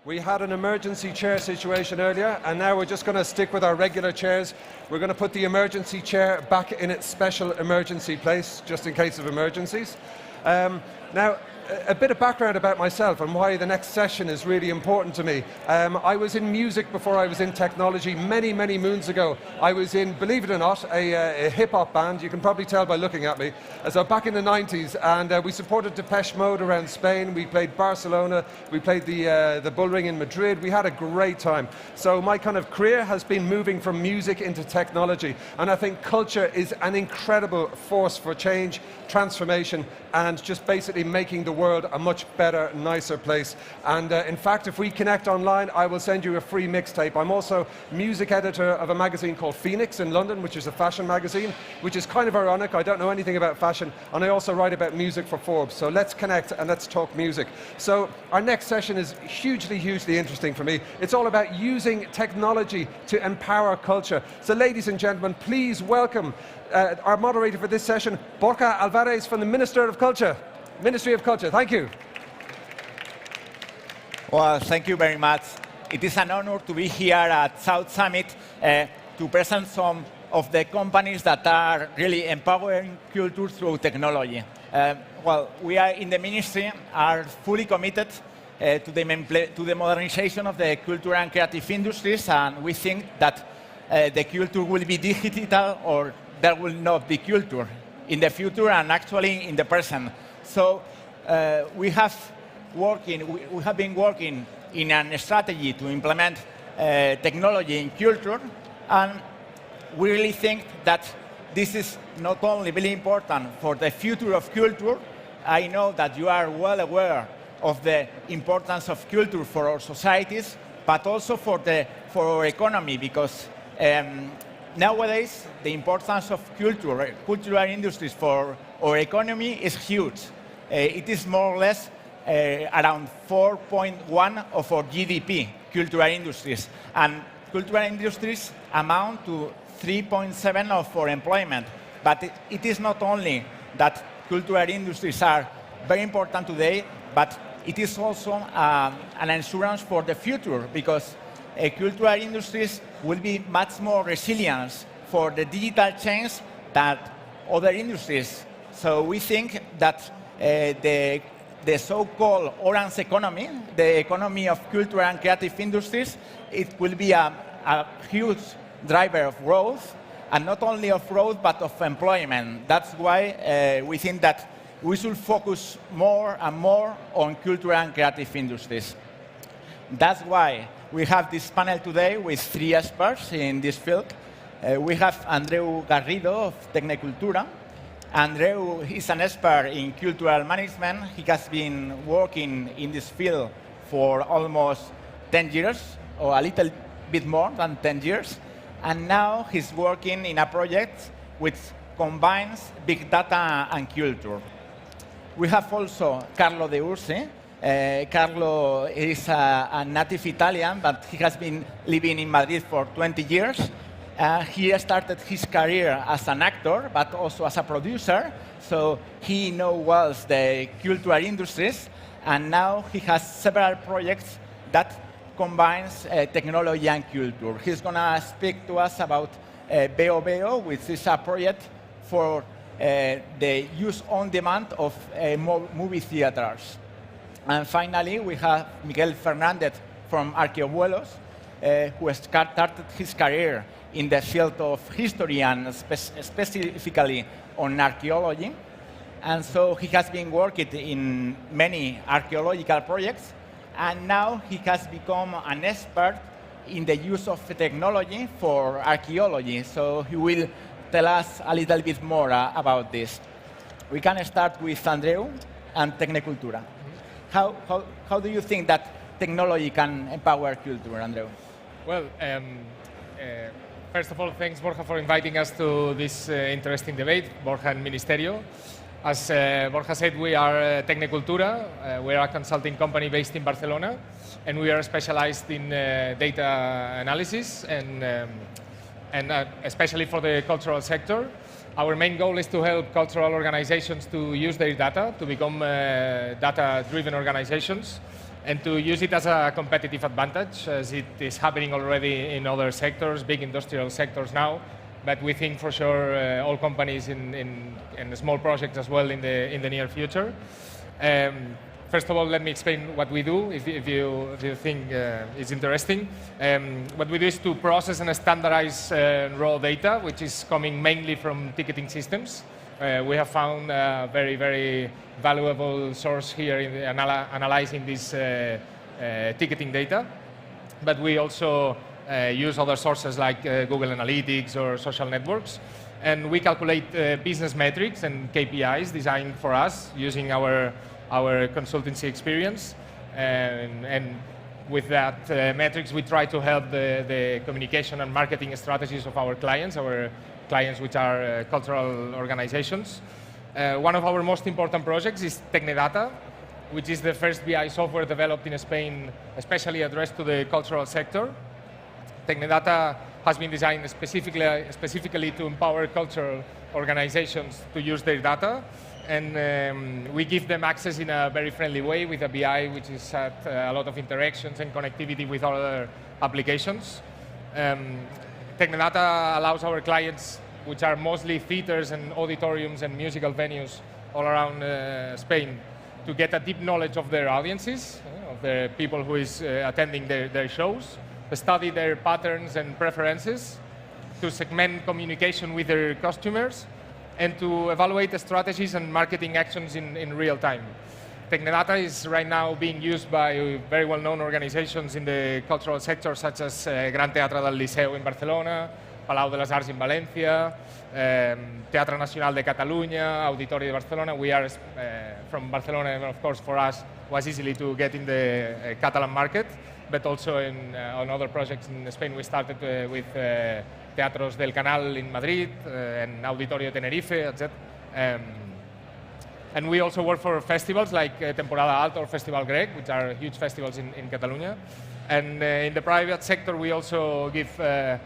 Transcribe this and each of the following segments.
We had an emergency chair situation earlier, and now we're just going to stick with our regular chairs. We're going to put the emergency chair back in its special emergency place, just in case of emergencies. Now, a bit of background about myself and why the next session is really important to me. I was in music before I was in technology many, many moons ago. I was in, believe it or not, a hip-hop band. You can probably tell by looking at me. So back in the 90s, and we supported Depeche Mode around Spain. We played Barcelona. We played the Bullring in Madrid. We had a great time. So my kind of career has been moving from music into technology. And I think culture is an incredible force for change, transformation, and just basically making the world a much better, nicer place. And in fact, if we connect online, I will send you a free mixtape. I'm also music editor of a magazine called Phoenix in London, which is a fashion magazine, which is kind of ironic. I don't know anything about fashion, and I also write about music for Forbes. So let's connect and let's talk music. So our next session is hugely, hugely interesting for me. It's all about using technology to empower culture. So ladies and gentlemen, please welcome our moderator for this session, Borja Alvarez from the Ministry of Culture. Thank you. Well, thank you very much. It is an honor to be here at South Summit to present some of the companies that are really empowering culture through technology. Well, we are in the ministry are fully committed to the modernization of the culture and creative industries, and we think that the culture will be digital or there will not be culture in the future and actually in the present. So we have been working in a strategy to implement technology in culture, and we really think that this is not only very important for the future of culture. I know that you are well aware of the importance of culture for our societies, but also for our economy, because nowadays the importance of cultural industries for our economy is huge. It is more or less around 4.1 of our GDP, cultural industries. And cultural industries amount to 3.7 of our employment. But it is not only that cultural industries are very important today, but it is also an insurance for the future, because cultural industries will be much more resilient for the digital change than other industries. So we think that the so-called orange economy, the economy of cultural and creative industries, it will be a huge driver of growth, and not only of growth, but of employment. That's why we think that we should focus more and more on cultural and creative industries. That's why we have this panel today with 3 experts in this field. We have Andreu Garrido of Tecnecultura. Andreu is an expert in cultural management. He has been working in this field for almost 10 years, or a little bit more than 10 years. And now he's working in a project which combines big data and culture. We have also Carlo De Ursi. Carlo is a native Italian, but he has been living in Madrid for 20 years. He started his career as an actor, but also as a producer, so he knows well the cultural industries, and now he has several projects that combines technology and culture. He's going to speak to us about BHEL, which is a project for the use on demand of movie theaters. And finally, we have Miguel Fernandez from Archaeology, who started his career in the field of history and specifically on archaeology. And so he has been working in many archaeological projects, and now he has become an expert in the use of technology for archaeology. So he will tell us a little bit more about this. We can start with Andreu and Tecnecultura. How do you think that technology can empower culture, Andreu? Well, first of all, thanks, Borja, for inviting us to this interesting debate, Borja and Ministerio. As Borja said, we are Tecnecultura. We are a consulting company based in Barcelona, and we are specialized in data analysis, and especially for the cultural sector. Our main goal is to help cultural organizations to use their data, to become data-driven organizations. and to use it as a competitive advantage, as it is happening already in other sectors, big industrial sectors now. But we think for sure all companies in small projects as well in the near future. First of all, let me explain what we do, if you think it's interesting. What we do is to process and standardize raw data, which is coming mainly from ticketing systems. We have found a very, very valuable source here in analyzing this ticketing data. But we also use other sources like Google Analytics or social networks. And we calculate business metrics and KPIs designed for us using our consultancy experience, and with that metrics we try to help the communication and marketing strategies of our clients which are cultural organizations. One of our most important projects is Tecnedata, which is the first BI software developed in Spain, especially addressed to the cultural sector. Tecnedata has been designed specifically to empower cultural organizations to use their data. And we give them access in a very friendly way with a BI, which is at a lot of interactions and connectivity with other applications. Tecnedata allows our clients, which are mostly theaters and auditoriums and musical venues all around Spain, to get a deep knowledge of their audiences, of the people who is attending their shows, to study their patterns and preferences, to segment communication with their customers, and to evaluate the strategies and marketing actions in real time. Tecnedata is right now being used by very well-known organizations in the cultural sector, such as Gran Teatre del Liceu in Barcelona, Palau de les Arts in Valencia, Teatre Nacional de Catalunya, Auditori de Barcelona. We are from Barcelona, and of course for us it was easily to get in the Catalan market, but also on other projects in Spain. We started with Teatros del Canal in Madrid and Auditorio Tenerife, etc. And we also work for festivals like Temporada Alta or Festival Grec, which are huge festivals in Catalonia. And in the private sector, we also give the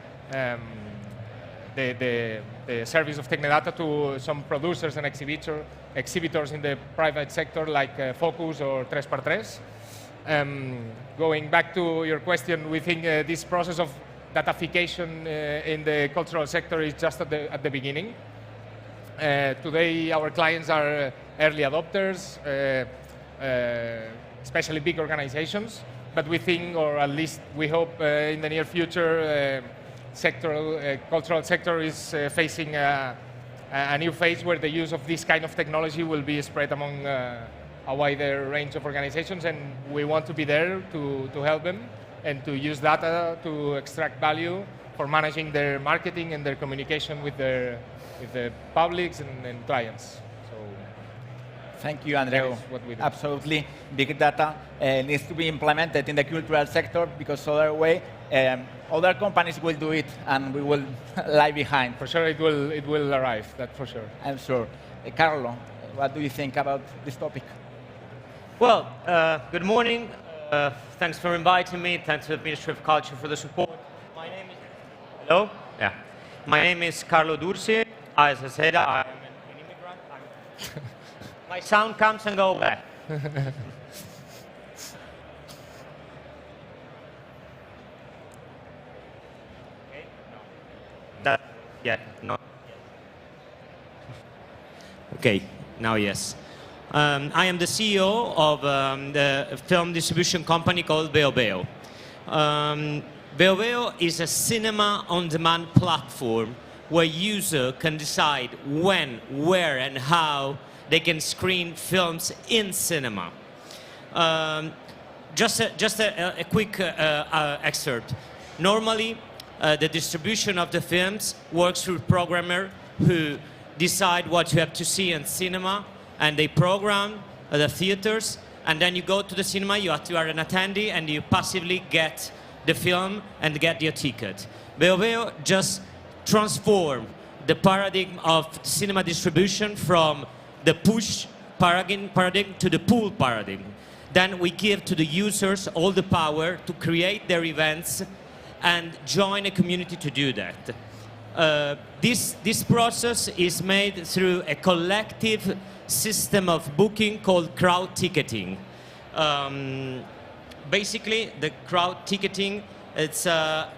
service of Tecnedata to some producers and exhibitors in the private sector like Focus or 3x3. Going back to your question, we think this process of datafication in the cultural sector is just at the beginning. Today, our clients are early adopters, especially big organizations, but we think, or at least we hope in the near future, cultural sector is facing a new phase where the use of this kind of technology will be spread among a wider range of organizations, and we want to be there to help them and to use data to extract value for managing their marketing and their communication with the publics and clients. So, thank you, Andreu. What we do. Absolutely, big data needs to be implemented in the cultural sector, because other companies will do it and we will lie behind. For sure, it will arrive. That's for sure. I'm sure. Carlo, what do you think about this topic? Well, good morning. Thanks for inviting me. Thanks to the Ministry of Culture for the support. My name is... Hello? Yeah. My name is Carlo Dursi. As I said, I'm an immigrant. My sound comes and goes back. Okay? No. Okay, now yes. I am the CEO of the film distribution company called BHEL. BHEL is a cinema on-demand platform where user can decide when, where, and how they can screen films in cinema. Just a quick excerpt. Normally, the distribution of the films works through programmer who decide what you have to see in cinema, and they program the theaters, and then you go to the cinema, you are an attendee, and you passively get the film and get your ticket. BHEL just transformed the paradigm of cinema distribution from the push paradigm to the pull paradigm. Then we give to the users all the power to create their events and join a community to do that. This process is made through a collective system of booking called crowd ticketing. basically, the crowd ticketing, it's a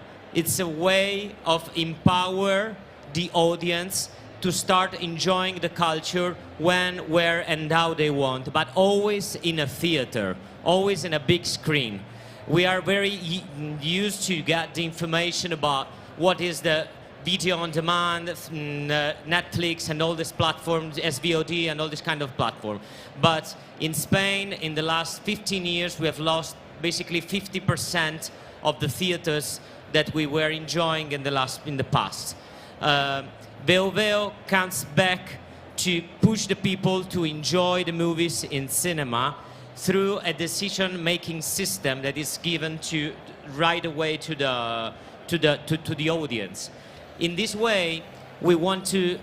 way of empower the audience to start enjoying the culture when, where, and how they want, but always in a theater, always in a big screen. We are very used to get the information about what is the video on demand, Netflix and all these platforms, SVOD and all this kind of platform. But in Spain, in the last 15 years, we have lost basically 50% of the theaters that we were enjoying in the past. BHEL comes back to push the people to enjoy the movies in cinema through a decision-making system that is given to right away to the audience. In this way, we want to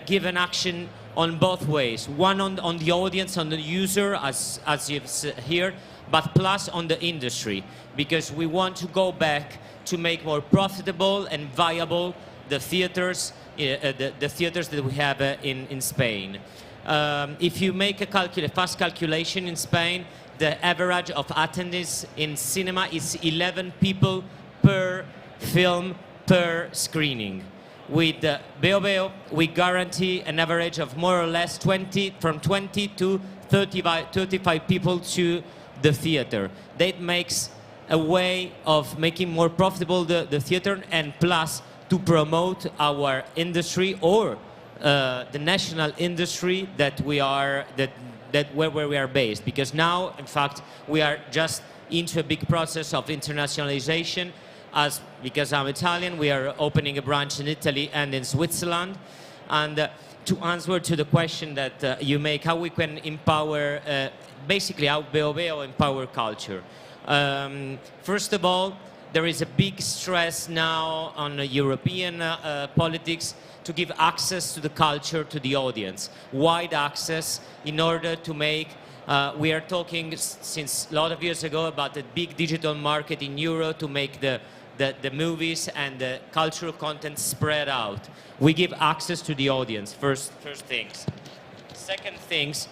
give an action on both ways. One on the audience, on the user, as you've heard, but plus on the industry, because we want to go back to make more profitable and viable the theaters, the theaters that we have in Spain. If you make a fast calculation in Spain, the average of attendance in cinema is 11 people per film per screening. With BHEL, we guarantee an average of more or less from 20 to 35 people to the theater. That makes a way of making more profitable the theater, and plus to promote our industry or the national industry that we are where we are based. Because now, in fact, we are just into a big process of internationalization. Because I'm Italian, we are opening a branch in Italy and in Switzerland. And to answer to the question that you make, how we can empower, basically how BHEL empower culture. First of all, there is a big stress now on European politics to give access to the culture to the audience, wide access, in order to make, we are talking since a lot of years ago about the big digital market in Europe to make the movies and the cultural content spread out. We give access to the audience, first things. Second things,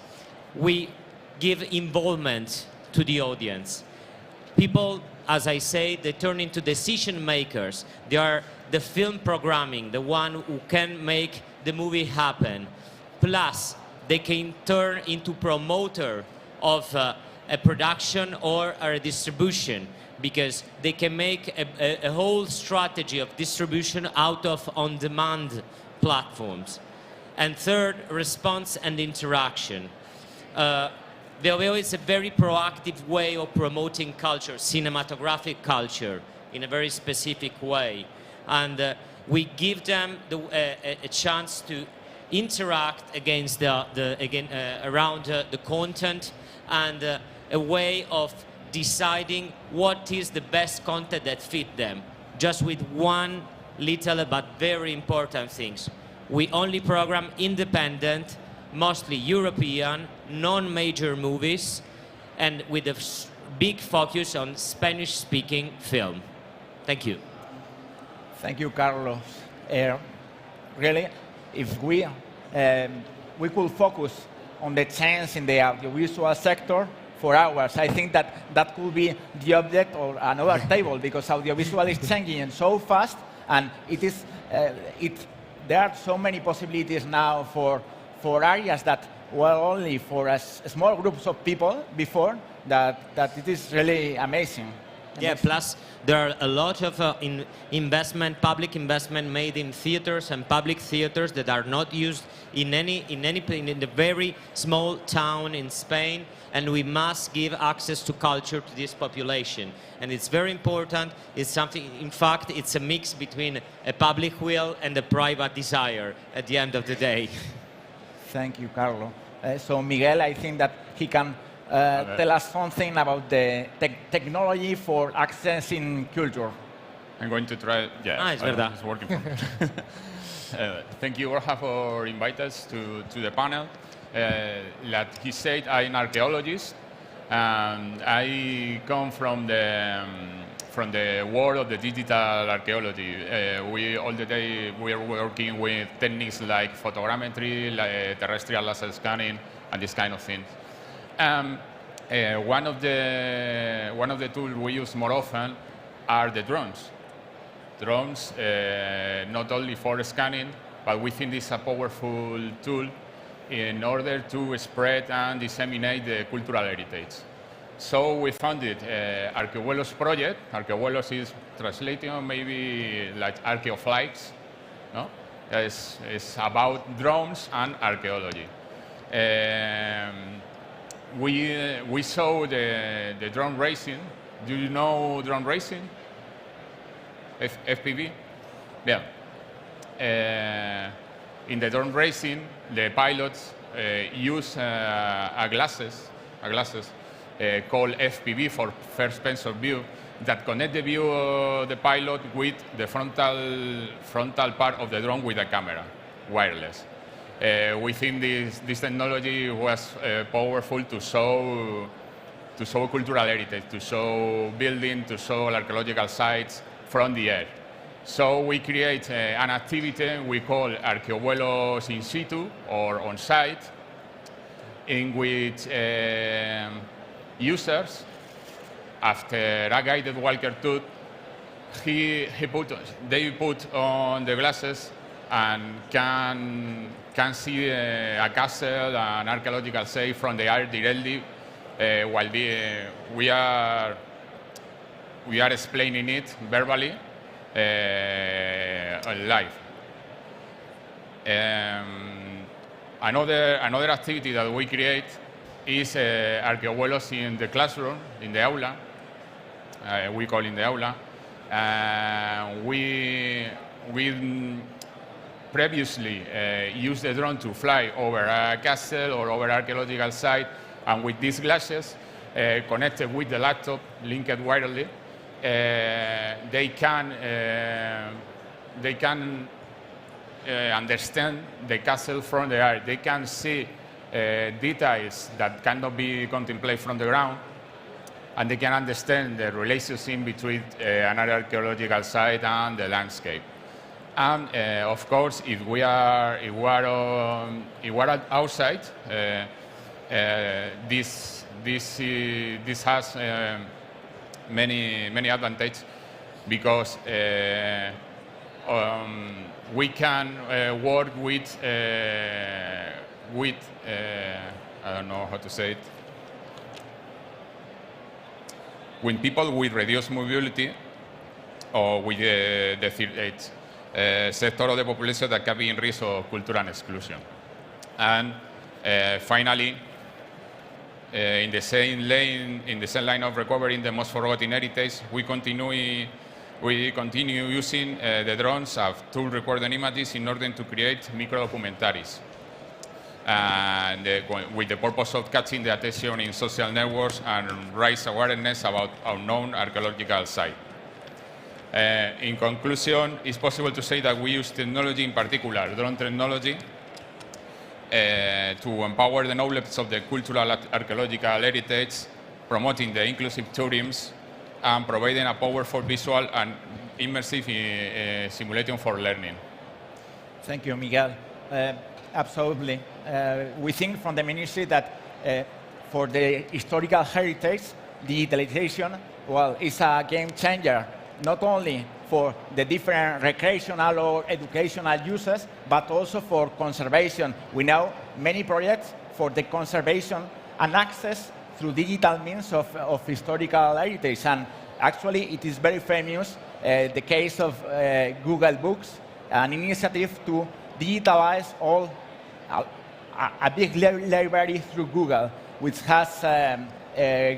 we give involvement to the audience. People, as I say, they turn into decision makers. They are the film programming, the one who can make the movie happen. Plus, they can turn into promoter of a production or a distribution, because they can make a whole strategy of distribution out of on-demand platforms. And third, response and interaction. BHEL is a very proactive way of promoting culture, cinematographic culture, in a very specific way. And we give them a chance to interact against around the content, and a way of deciding what is the best content that fit them, just with one little but very important things. We only program independent, mostly European, non-major movies, and with a big focus on Spanish-speaking film. Thank you. Thank you, Carlos. Really, if we could focus on the change in the audiovisual sector for hours, I think that could be the object of another table, because audiovisual is changing so fast, and there are so many possibilities now for areas that were only for small groups of people before, that it is really amazing. Yeah, plus there are a lot of public investment made in theaters and public theaters that are not used in the very small town in Spain, and we must give access to culture to this population. And it's very important. It's something, in fact, it's a mix between a public will and a private desire at the end of the day. Thank you, Carlo. So Miguel, I think that he can tell us something about the technology for accessing culture. I'm going to try. Yeah, it's verdad. It's working for me. Thank you, Borja, for inviting us to the panel. Like he said, I'm an archaeologist, and I come from the world of the digital archaeology. All the day we are working with techniques like photogrammetry, like terrestrial laser scanning, and this kind of things. one of the tools we use more often are the drones. Drones, not only for scanning, but we think it's a powerful tool in order to spread and disseminate the cultural heritage. So we founded Archaeology project. Archaeology is translating maybe like archaeoflights. No? It's about drones and archaeology. We saw the drone racing. Do you know drone racing? FPV? Yeah. In the drone racing, the pilots use glasses called FPV for first person view that connect the view of the pilot with the frontal part of the drone with the camera, wireless. We think this technology was powerful to show cultural heritage, to show buildings, to show archaeological sites from the air. So we create an activity we call Arqueovuelos in situ or on site, in which users, after a guided walker tour, they put on the glasses and can see a castle, an archaeological site from the air directly, while we are explaining it verbally live. Another activity that we create is Arqueovuelos in the classroom, in the aula. We call in the aula. We previously used the drone to fly over a castle or over archaeological site, and with these glasses connected with the laptop, linked wirelessly, they can understand the castle from the air. They can see details that cannot be contemplated from the ground, and they can understand the relationship between an archaeological site and the landscape. And of course, if we are outside, this has many advantages, because we can work with I don't know how to say it, with people with reduced mobility or with the third age sector of the population that can be in risk of cultural exclusion. And finally, in the same line of recovering the most forgotten heritage, we continue using the drones as tool recording images in order to create micro-documentaries, and with the purpose of catching the attention in social networks and raise awareness about unknown archaeological sites. In conclusion, it's possible to say that we use technology, in particular drone technology, to empower the knowledge of the cultural archaeological heritage, promoting the inclusive tourism, and providing a powerful visual and immersive simulation for learning. Thank you, Miguel. Absolutely. We think from the ministry that for the historical heritage, digitalization, well, is a game changer, not only for the different recreational or educational uses, but also for conservation. We know many projects for the conservation and access through digital means of historical heritage. And actually, it is very famous, the case of Google Books, an initiative to digitalize all a big library through Google, which has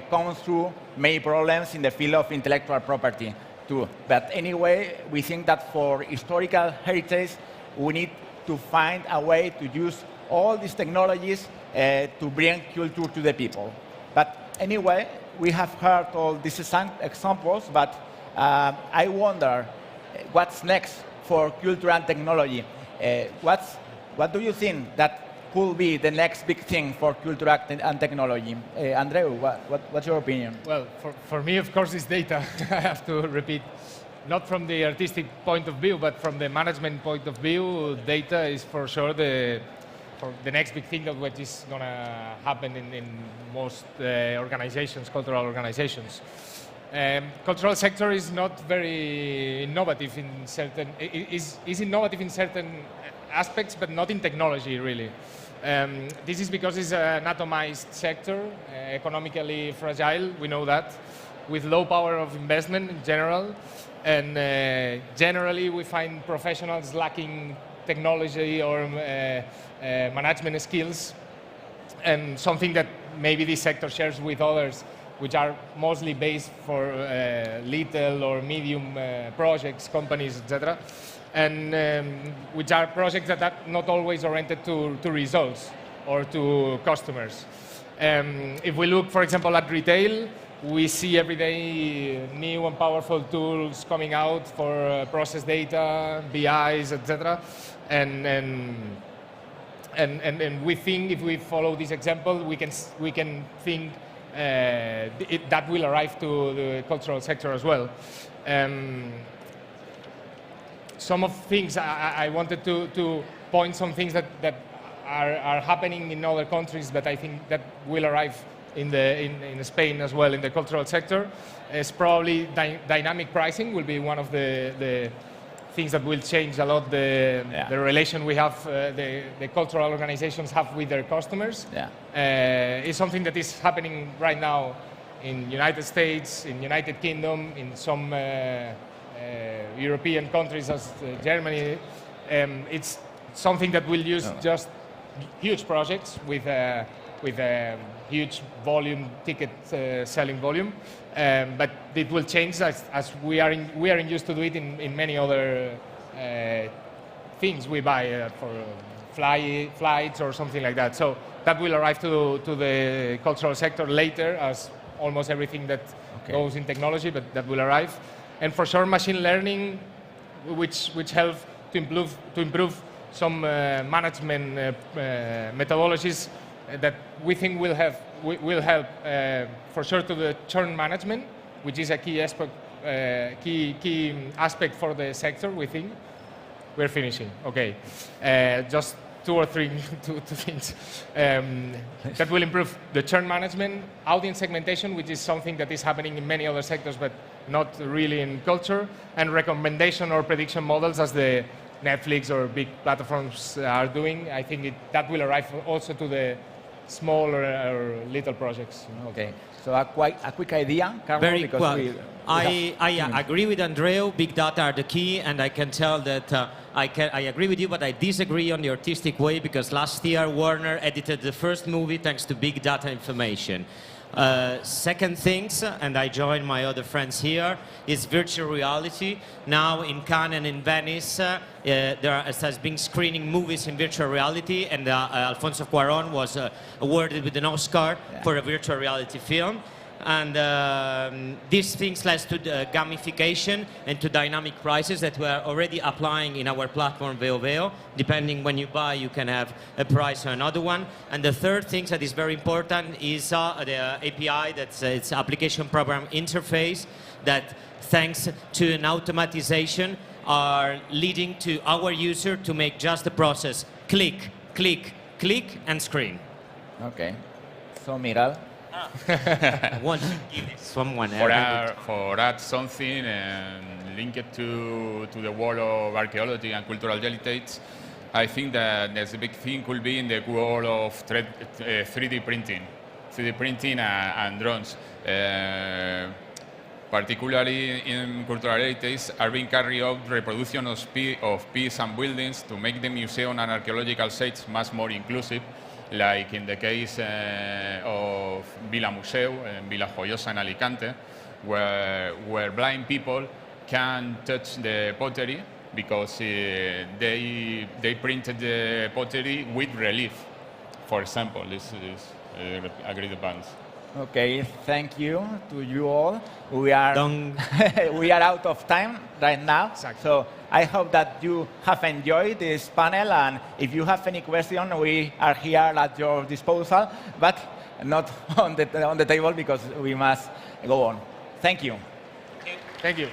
gone through many problems in the field of intellectual property too. But anyway, we think that for historical heritage, we need to find a way to use all these technologies to bring culture to the people. But anyway, we have heard all these examples, but I wonder what's next for culture and technology. What do you think that could be the next big thing for culture and technology? Andreu, what's your opinion? Well, for me, of course, it's data. I have to repeat. Not from the artistic point of view, but from the management point of view, data is for sure the the next big thing that what is going to happen in most organizations, cultural organizations. Cultural sector is not very innovative in certain, is innovative in certain aspects, but not in technology really. This is because it's an atomized sector, economically fragile, we know that, with low power of investment in general, and generally we find professionals lacking technology or management skills, and something that maybe this sector shares with others, which are mostly based for little or medium projects, companies, etc., and which are projects that are not always oriented to results or to customers. If we look, for example, at retail, we see every day new and powerful tools coming out for process data, BIs, etc. And we think if we follow this example, we can think that will arrive to the cultural sector as well. Some of things I wanted to point some things that are happening in other countries, but I think that will arrive in Spain as well in the cultural sector. Is probably dynamic pricing will be one of the things that will change a lot the relation we have, the cultural organizations have with their customers. It's something that is happening right now in United States, in United Kingdom, in some European countries as Germany. It's something that will use just huge projects with huge volume, ticket selling volume, but it will change as we are used to do it in many other things we buy for flights or something like that. So that will arrive to the cultural sector later, as almost everything that goes in technology, but that will arrive. And for sure, machine learning, which helps to improve some management methodologies that we think will help for sure to the churn management, which is a key aspect for the sector. We think we're finishing. Okay, just two or three things that will improve the churn management, audience segmentation, which is something that is happening in many other sectors, but not really in culture, and recommendation or prediction models, as the Netflix or big platforms are doing. I think that will arrive also to the small or little projects. Okay, so a quick idea, Carlo, Very because quick. I agree with Andreu. Big data are the key, and I can tell that I agree with you, but I disagree on the artistic way, because last year Warner edited the first movie thanks to big data information. Second things, and I join my other friends here, is virtual reality. Now in Cannes and in Venice, there has been screening movies in virtual reality, and Alfonso Cuarón was awarded with an Oscar for a virtual reality film. And these things led to gamification and to dynamic prices that we are already applying in our platform VeoVeo. Depending when you buy, you can have a price or another one. And the third thing that is very important is the API, that's its application program interface, that thanks to an automatization are leading to our user to make just the process click, click, click, and screen. Okay, so Miral. I want to give it someone For add something and link it to the world of archaeology and cultural heritage, I think that there's a big thing could be in the world of 3D printing and drones. Particularly in cultural heritage, are being carried out reproduction of pieces and buildings to make the museum and archaeological sites much more inclusive, like in the case of Vila Museu and Vila Joyosa in Alicante, where blind people can touch the pottery because they printed the pottery with relief, for example. This is agreed upon. Okay, thank you to you all. We are we are out of time right now. Exactly. So I hope that you have enjoyed this panel, and if you have any question, we are here at your disposal, but not on the table because we must go on. Thank you. Thank you.